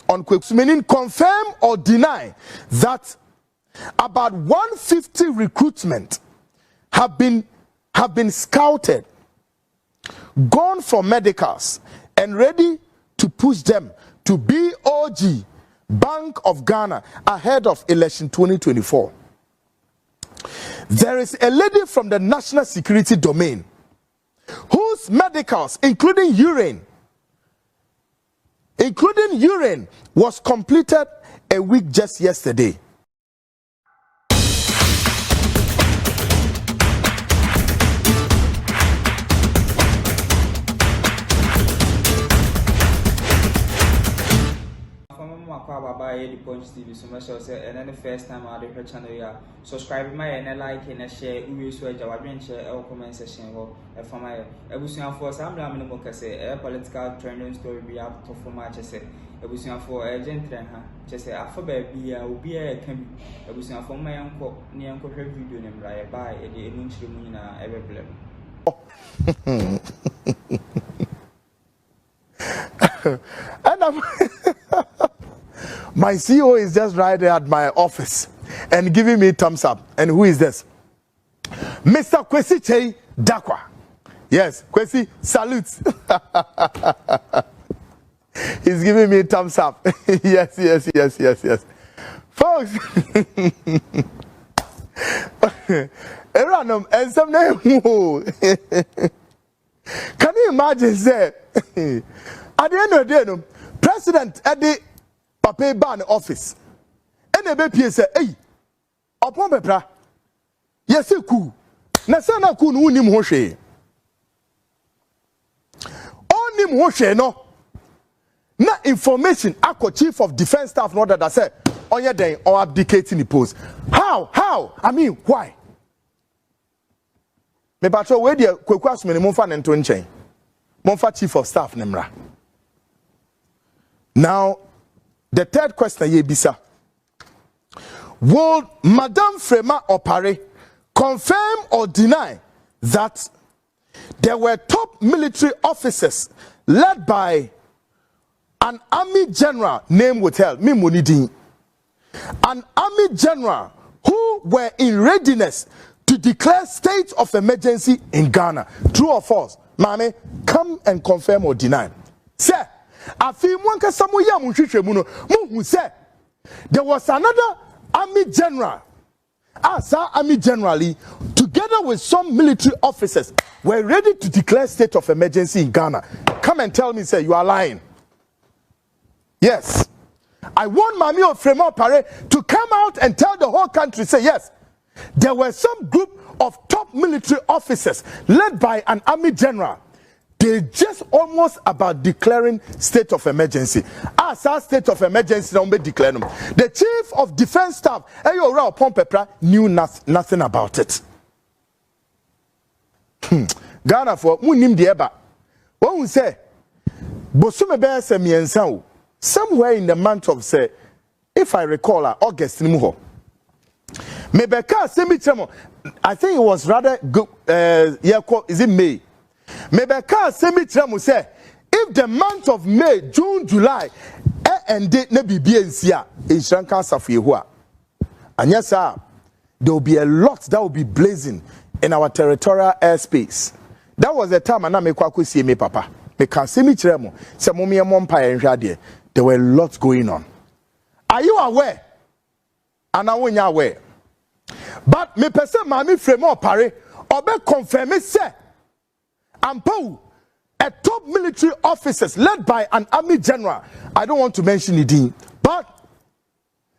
on Kwesi, meaning confirm or deny that about 150 recruitment have been scouted, gone for medicals, and ready to push them to BOG, Bank of Ghana, ahead of election 2024. There is a lady from the national security domain whose medicals, including urine, was completed a week just yesterday. The Punch TV, so much so say, and then the first time I do her channel, yeah, subscribe my and like and share. We will share our comment section or for my everything for some minimum say a political trending story be up to for much. Say everything for a gentleman, just say alphabet be a will be a can everything for my uncle near uncle video name right by the emotion ever blame. And I'm my CEO is just right there at my office and giving me thumbs up. And who is this? Mr. Kwesi Dakwa. Yes, Kwesi, salutes. He's giving me thumbs up. Yes. Folks, and some name. Can you imagine, say, at the end of the day, President Eddie Papa ban office. And the baby say, hey, upon pepra. Yes, cool. Na sana cool no nim ho hwe. Onim ho hwe no. Na information akọ chief of defense staff no that say onye den or abdicating the post. How? I mean, why? Me patro we dey Kwaku Asomani mo fa ne nto nchen. Mo fa chief of staff nemra. Now, the third question, Yebisa. Will Madame Frema Opare confirm or deny that there were top military officers led by an army general named withheld, Mimunidin, an army general who were in readiness to declare state of emergency in Ghana? True or false? Mame, come and confirm or deny. Sir, there was another army general. Army generally, together with some military officers, were ready to declare state of emergency in Ghana. Come and tell me, sir, you are lying. Yes. I want Mami of Frema Opare to come out and tell the whole country, say, yes, there were some group of top military officers led by an army general. They just almost about declaring state of emergency. As our state of emergency, don't be declaring. The chief of defense staff, Eyora Pompepra, knew nothing about it. Ghana for munim dieba. What we say? Bosume be se miensan. Somewhere in the month of say, if I recall, August ni muho. Mebeka semitremo. I think it was rather good. Is it May? Mebeka semitremo say, if the month of May, June, July, and date ne be BNCA in nkansah for you. And yes, sir, there will be a lot that will be blazing in our territorial airspace. That was the time I make kwaku see me, Papa. Meka semitremo. Se mommy empire and there. There were lots going on. Are you aware? And I want you aware. But me person Mami Frema Opare obe confirm say Ampo, a top military officers led by an army general. I don't want to mention it, but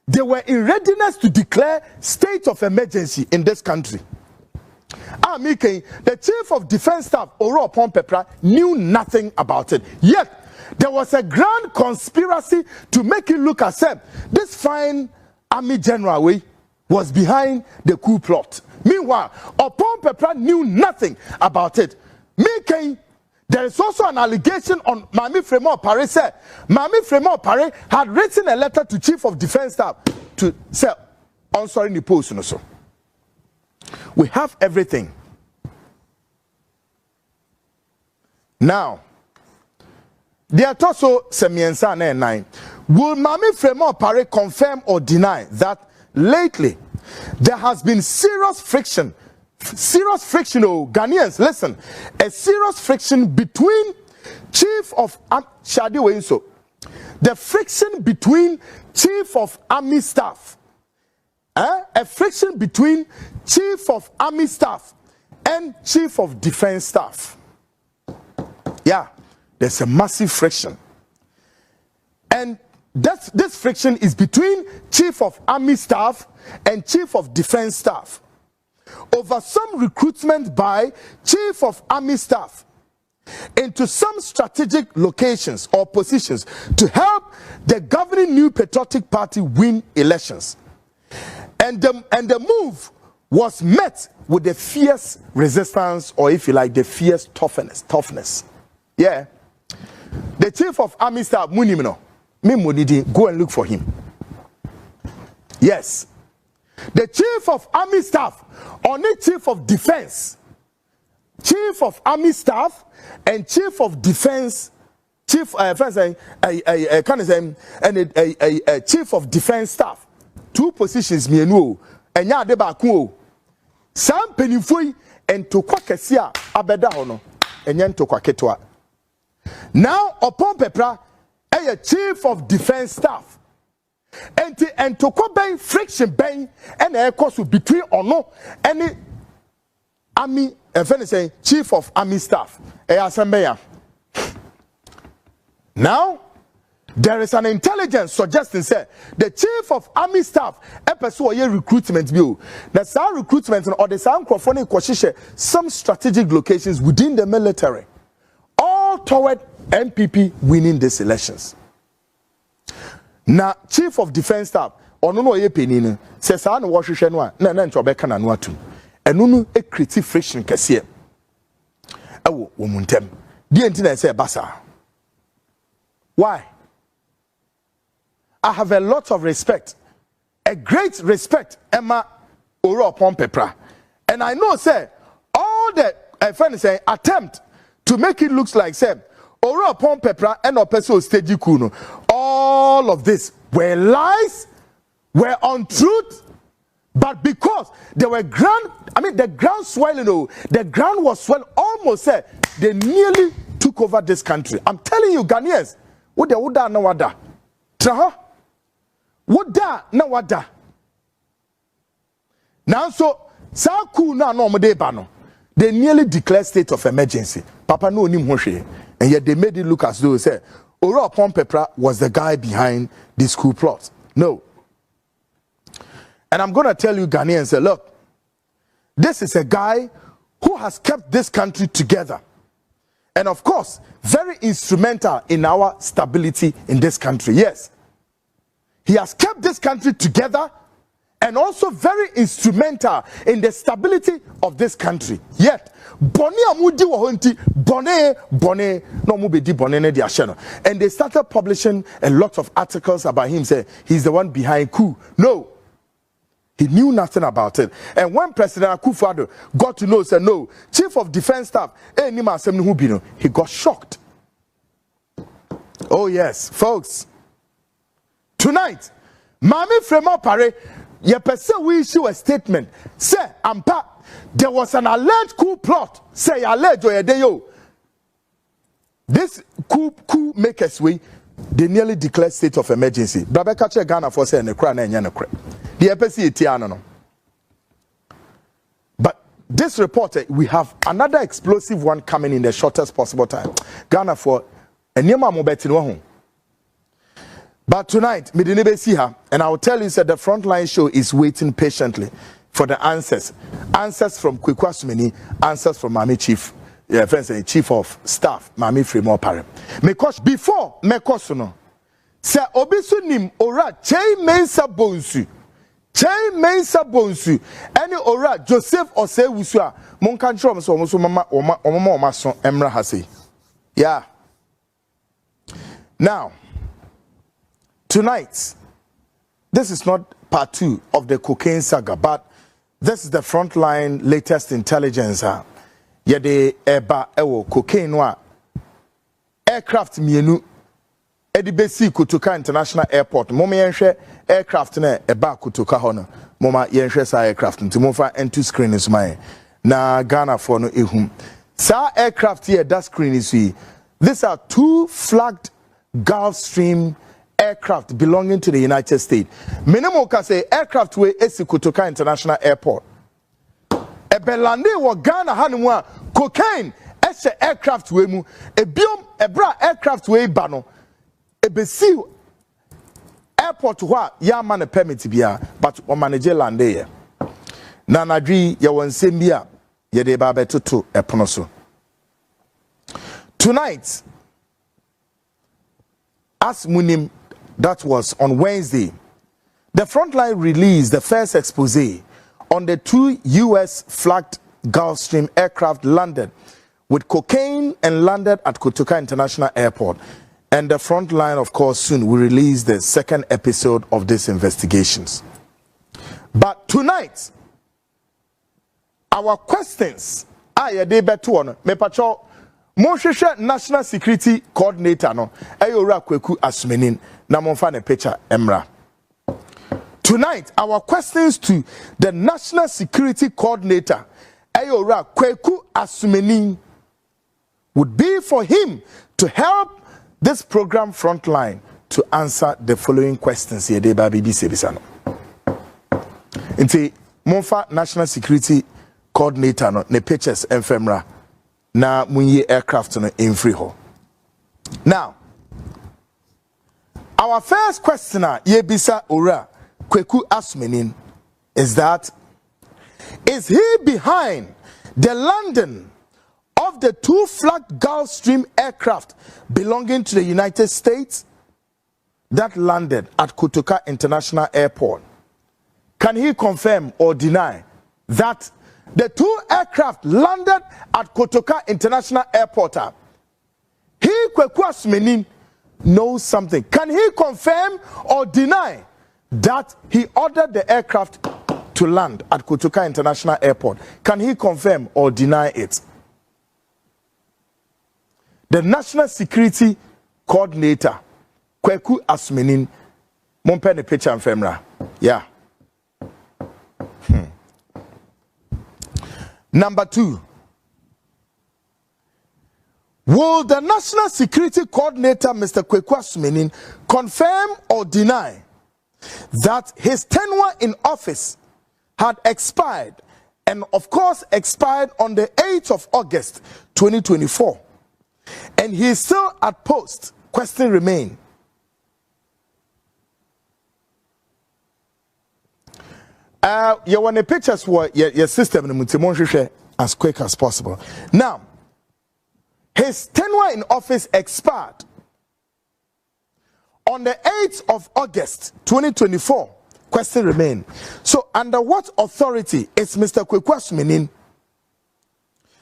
they were in readiness to declare state of emergency in this country. Amike, the chief of defense staff, Oro Pompepra, knew nothing about it. Yet there was a grand conspiracy to make it look as if this fine army general was behind the coup plot. Meanwhile, Pompepra knew nothing about it. Mike, there is also an allegation on Mami Frema Opare said Mami Frema Opare had written a letter to chief of defense staff to say answering the post. So we have everything. Now, there are also semiensa and nine. Will Mami Fremo Pare confirm or deny that lately there has been serious friction, oh Ghanaians, listen, a serious friction between Chief of Shadi Wenso, the friction between Chief of Army Staff, a friction between Chief of Army Staff and Chief of Defense Staff. Yeah, there's a massive friction. And this friction is between Chief of Army Staff and Chief of Defense Staff over some recruitment by Chief of Army Staff into some strategic locations or positions to help the governing New Patriotic Party win elections. And the move was met with the fierce resistance, or if you like, the fierce toughness. Yeah. The Chief of Army Staff, Munimino, go and look for him. Yes. The Chief of Army Staff, only Chief of Defense, Chief of Army Staff and Chief of Defense, Chief of Defense Staff. Two positions me enu and ya de ba ku sam penifoi entokwa kesia abeda ho no enye ntokwa ketwa. Now upon pepra a Chief of Defense Staff enti entokwa ben friction ben and e course between ono any army say Chief of Army Staff ya. Now there is an intelligence suggesting say the Chief of Army Staff pursue a recruitment bill. The some recruitment or the some microphone some strategic locations within the military, all toward NPP winning these elections. Now, Chief of Defense Staff or no ye penini says I no wash no na ntobeka na no atum. Enu a creative friction kese. Ewo womuntem. Di entina say basa. Why? I have a lot of respect, a great respect, Emma Oro upon Pepra. And I know, say, all the friends say attempt to make it look like, say, Oro upon Pepra and Opeso Stage Kuno. All of this were lies, were untruth, but because they were the ground swelling, the ground was swelling, almost said they nearly took over this country. I'm telling you, Ghanaians, what the Uda no wada. Traha? Wada na wada. Now so Saku na no mo de ba no. They nearly declared state of emergency. Papa no onim hwehwe. And yet they made it look as though say Oro upon Pepra was the guy behind this coup plot. No. And I'm going to tell you Ghanaians, say, look, this is a guy who has kept this country together. And of course, very instrumental in our stability in this country. Yes. He has kept this country together and also very instrumental in the stability of this country. Yet, Bone amudi wahonti Bone no mubedi Bone ne diasheno. And they started publishing a lot of articles about him, say he's the one behind coup. No. He knew nothing about it. And when President Akufo-Addo got to know, said no, Chief of Defense Staff, he got shocked. Oh yes, folks. Tonight, Mami Fremo Pare, we issue a statement. Say, Ampa, there was an alleged coup plot. Say, alleged yo. This coup makers way, they nearly declared state of emergency. Brabeka Ghana for saying the crown and yanakre. The EPC Tiano. But this report, we have another explosive one coming in the shortest possible time. Ghana for a Nima Mobetino. But tonight, Midinebe see her, and I will tell you that the frontline show is waiting patiently for the answers. Answers from Kwekwasumeni, answers from Mami Chief of Staff, Mami Fremo Pare. Because before Mekosuno, se obisu nim ora chei mensa bonsu. Chei mensa bonsu. Any ora Joseph Ose Wusua. Mon kanchro so mama son emra hase. Yeah. Now, tonight, this is not part 2 of the cocaine saga, but this is the frontline latest intelligence. Yede eba ewo cocaine wa aircraft mienu Edibesi Kotoka International Airport. Moma yenhwe aircraft na eba Kotoka hono. Moma yenhwe sa aircraft nti mofa into screen is mine. Na Ghana for no ehum. Sa aircraft here that screen is here. These are 2 flagged Gulfstream aircraft belonging to the United States. Minimum ka say aircraft we esi Kotoka International Airport. Ebelande wo Ghana hanu a cocaine ese aircraft we mu ebiom ebra aircraft we ba no ebesi airport ho ya man permit bia but o manage land here. Na nadwi ye wonsem bia ye de ba betoto epono so. Tonight, as munim, that was on Wednesday, the Frontline released the first expose on the 2 US flagged Gulfstream aircraft landed with cocaine and landed at Kotoka International Airport. And the Frontline, of course, soon will release the second episode of these investigations. But tonight, our questions are a day better one. Me patrol Monsheshe National Security Coordinator no Ayora Kweku Asumenin na monfa ne picture Emra. Tonight, our questions to the National Security Coordinator Ayora Kweku Asumenin would be for him to help this program Frontline to answer the following questions here de ba BBC bisano. Inti monfa National Security Coordinator no ne pictures Emfemra na munye aircraft no in free ho. Now, our first questioner yebisa ora Kweku Asumenin is that is he behind the landing of the 2 flagged Gulfstream aircraft belonging to the United States that landed at Kotoka International Airport? Can he confirm or deny that the 2 aircraft landed at Kotoka International Airport? He, Kweku Asumenin, knows something. Can he confirm or deny that he ordered the aircraft to land at Kotoka International Airport? Can he confirm or deny it? The National Security Coordinator, Kweku Asumenin, Mompe ne picture and femra. Yeah. Number 2, will the National Security Coordinator, Mr. Kweku Asumenin, confirm or deny that his tenure in office had expired and, of course, expired on the 8th of August 2024, and he is still at post? Question remain. You want the pictures for your system as quick as possible. Now, his tenure in office expired on the 8th of August 2024. Question remain. So, under what authority is Mr. Kweku Asumenin,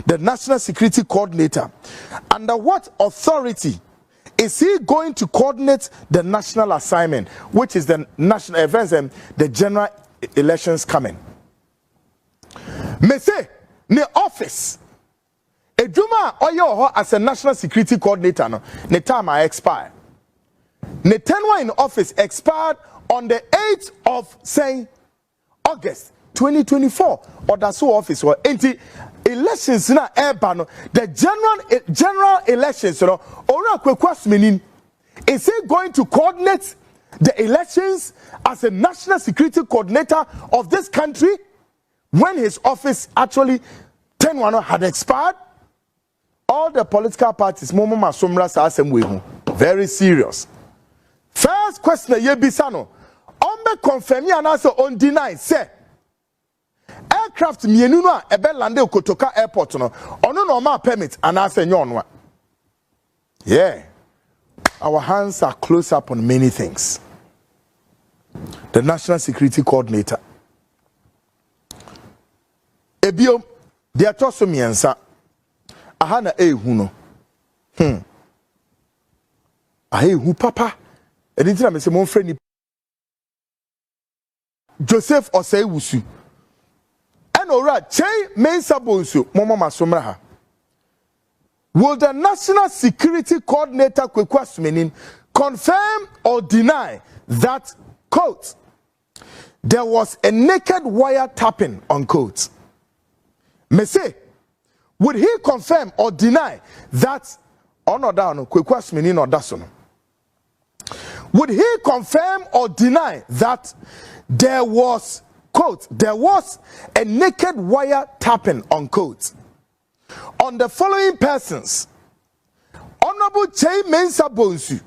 the National Security Coordinator, under what authority is he going to coordinate the national assignment, which is the national events and the general elections coming? Me say, ne office ejuma oyo as a National Security Coordinator no ne time I expire. Ne tenure in office expired on the 8th of say August 2024. Or that's so office or anti elections na eba no the general elections no ora Kweku Asumenin, is he going to coordinate the elections as a National Security Coordinator of this country when his office actually tenure had expired? All the political parties momo masomra sa asem very serious. First question yebisa no ombe confirm ya na so on deny say aircraft mienu no a ebe lande Kotoka Airport no ono no ma permit and ase nyonwa. Yeah, our hands are close up on many things. The National Security Coordinator ebio de atoso miensa ahana ehu no ahehu papa editina me se mon freni Joseph Oseiwusu and ora chei mensa bonsu momo masomra ha. Will the National Security Coordinator Kweku Asumenin confirm or deny that, quote, there was a naked wire tapping, unquote. Me say, would he confirm or deny that, would he confirm or deny that there was, quote, there was a naked wire tapping, unquote, on the following persons: Honorable Chey Mensah Bonsu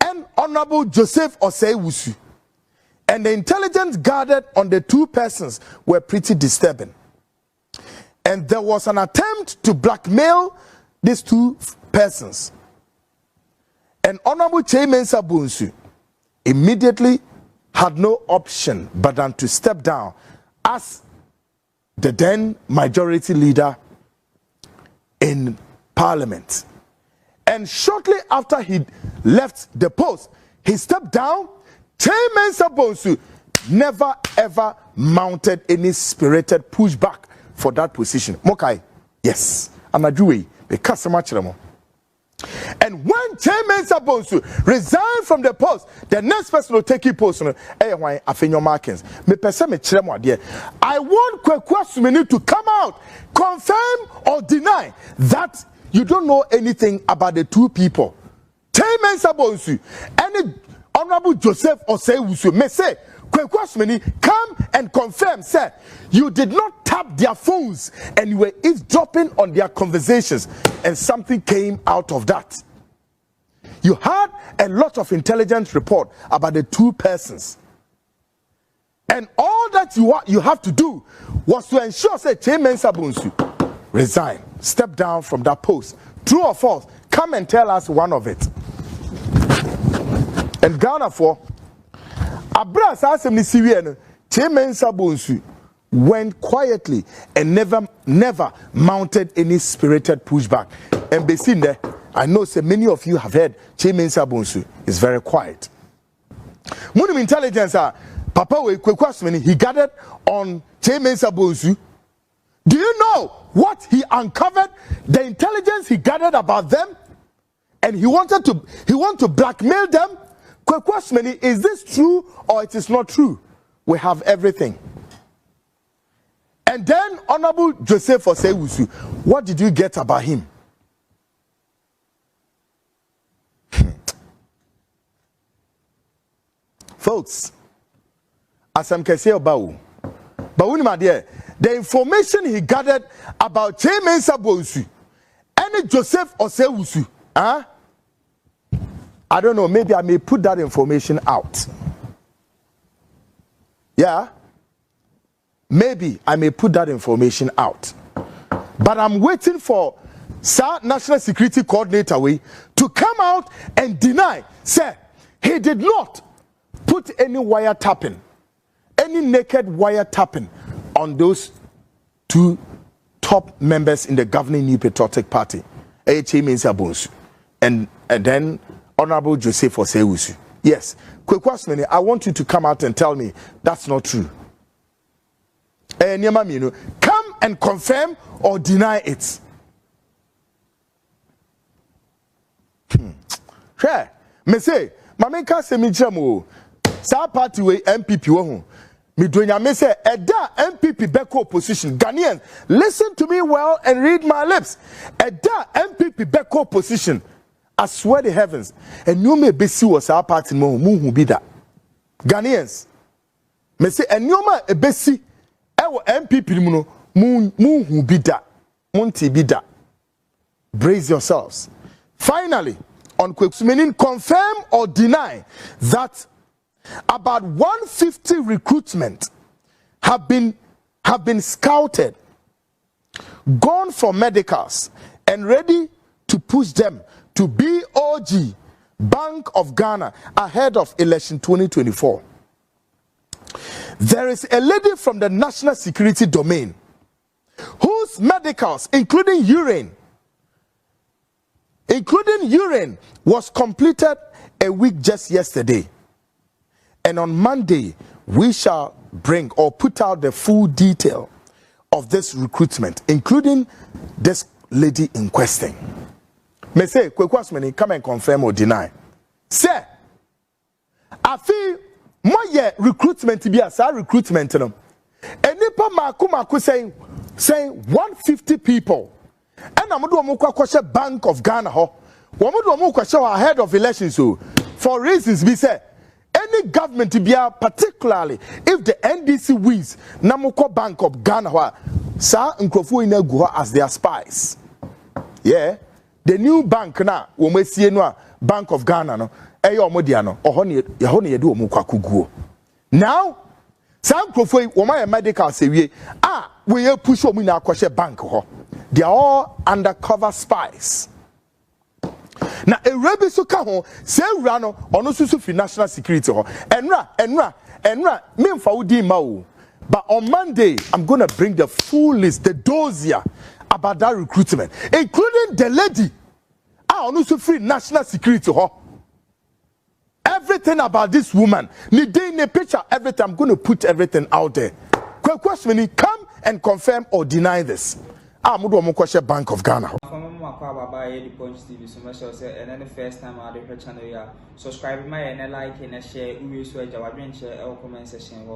and Honorable Joseph Osei-Wusu. And the intelligence gathered on the two persons were pretty disturbing. And there was an attempt to blackmail these two persons. And Honorable Chey Mensah Bonsu immediately had no option but than to step down as the then majority leader in Parliament. And shortly after he left the post, he stepped down. Chey Mensah Bonsu never ever mounted any spirited pushback for that position. Mokai, yes, I'm a Jew. And when Chey Mensah Bonsu resigned from the post, the next person will take his post. I want Kweku Asumeni to come out, confirm or deny that you don't know anything about the two people. Chey Mensah Bonsu and Honorable Joseph Osei-Wusu may say, Kweku Asumeni, come and confirm, sir, you did not tap their phones and you were eavesdropping on their conversations, and something came out of that. You had a lot of intelligence report about the two persons, and all that you have to do was to ensure, say, Chey Mensah Bonsu resign, step down from that post. True or false? Come and tell us one of it. And Ghana for Abras asem ni siwie no, Chey Mensah Bonsu went quietly and never mounted any spirited pushback. And besin there, I know say many of you have heard Chey Mensah Bonsu is very quiet. Munum intelligence Papa we Kweku Asumeni, he gathered on Chey Mensah Bonsu. Do you know what he uncovered? The intelligence he gathered about them, and he wanted to blackmail them. Kweku Asumeni, is this true or it is not true? We have everything. And then Honorable Joseph Osei-Wusu, what did you get about him? Folks, as I'm saying about the information he gathered about Chey Mensah Bonsu and Joseph Osei-Wusu, I don't know, maybe I may put that information out. Yeah? Maybe I may put that information out. But I'm waiting for National Security Coordinator to come out and deny, sir, he did not put any wire tapping, any naked wire tapping on those two top members in the governing New Patriotic Party, Chey Mensah Bonsu, and then Honorable Joseph Osei-Wusu. Yes, Kweku Asumeni, I want you to come out and tell me that's not true. Come and confirm or deny it. Sure. Me say, Mamenka se mi chamo. Sa party we NPP wo. Me donya me say, Eda NPP beko opposition. Ghanaians, listen to me well and read my lips. Eda NPP beko opposition. I swear the heavens. And you may be see was our party mo who be that. Ghanaians. Me say, and you may be see ewo NPP mu who be that. Monty be that. Brace yourselves. Finally, on Kweku Asumeni, confirm or deny that about 150 recruitment have been scouted, gone for medicals, and ready to push them to BOG, Bank of Ghana, ahead of election 2024. There is a lady from the national security domain whose medicals, including urine, was completed a week just yesterday. And on Monday, we shall bring or put out the full detail of this recruitment, including this lady in question. May say, Kweku Asumeni, come and confirm or deny. Say, I feel more recruitment to be a recruitment. And nipa maku saying 150 people. And I'm going to Bank of Ghana. I'm going to ahead of elections. So, for reasons we say, any government to be particularly if the NDC wins, Namuko Bank of Ghana, Sa Nkrofo Inegu as their spies. Yeah, the new bank now, we see no Bank of Ghana no, eyo modiano, ohoni yedu omukwa kuguo. Now, Sa Nkrofo woma medical say we push omu na akwahye bank ho. They are all undercover spies. Na erebi so ka ho se ewura no ono susu fi national security ho enra me mfa wodi ma o, but on Monday I'm going to bring the full list, the dossier about that recruitment, including the lady ono so free national security ho, everything about this woman, ni day ni picture, everything. I'm going to put everything out there. Question, come and confirm or deny this. Mudu omukwashe Bank of Ghana. And then the first time I do her channel, yeah. Subscribe my and like and share. We will share. Comment section.